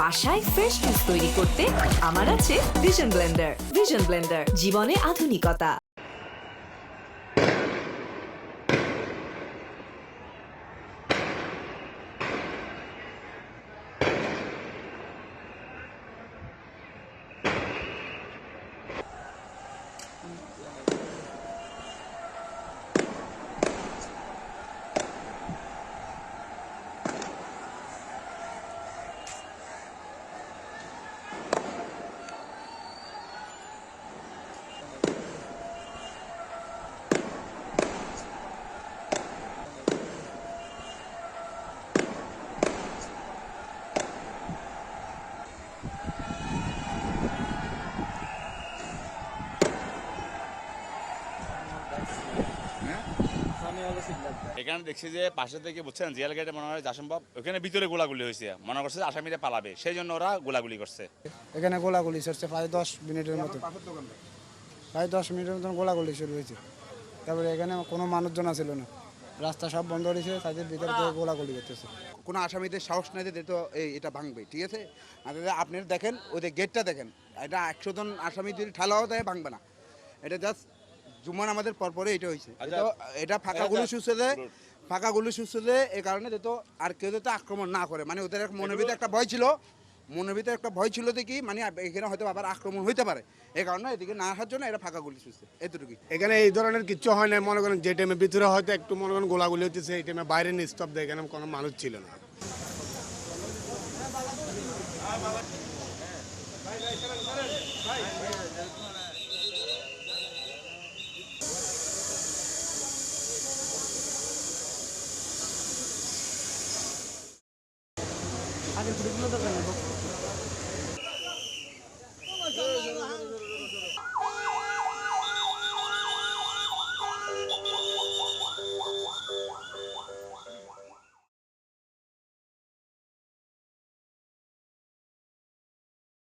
বাসায় fresh juice তৈরি করতে আমার আছে ভিশন ব্লেন্ডার। ভিশন ব্লেন্ডার, জীবনে আধুনিকতা। এখানে দেখছি যে পাশে থেকে বুঝছেন জিয়াল গেটে মনে হয় যা সম্ভব ওখানে ভিতরে গোলাগুলি হয়েছে, মনে করছে যে আসামিরা পালাবে, সেই জন্য ওরা গোলাগুলি করছে। এখানে গোলাগুলি চলছে প্রায় 10 মিনিটের মতো, প্রায় 10 মিনিটের মতন গোলাগুলি শুরু হয়েছে। তারপরে এখানে কোনো মানুষজন ছিল না, রাস্তা সব বন্ধ হয়েছে, তাদের ভিতরে থেকে গোলাগুলি করতেছে। কোনো আসামিদের সাহস নাই যে তো এটা ভাঙবে, ঠিক আছে। আর আপনারা দেখেন ওদের গেটটা দেখেন, এটা 100 জন আসামি যদি ঠালাও দেয় ভাঙবে না। এটা জাস্ট জুম্মান আমাদের পরপরে এটা হয়েছে। এটা ফাঁকাগুলো সুস্থে এই কারণে যেত আর কেউ যাতে আক্রমণ না করে, মানে ওদের মনের ভিতরে একটা ভয় ছিল, দেখি মানে এখানে হয়তো আবার আক্রমণ হইতে পারে, এই কারণে এদিকে না আসার জন্য এটা ফাঁকাগুলি সুস্থে, এতটুকুই। এখানে এই ধরনের কিছু হয় না, মনে করেন যে টাইমে ভিতরে হয়তো একটু মনে করেন গোলাগুলি হচ্ছে, এই টাইমে বাইরে নিস্তব্ধ, এখানে কোনো মানুষ ছিল না।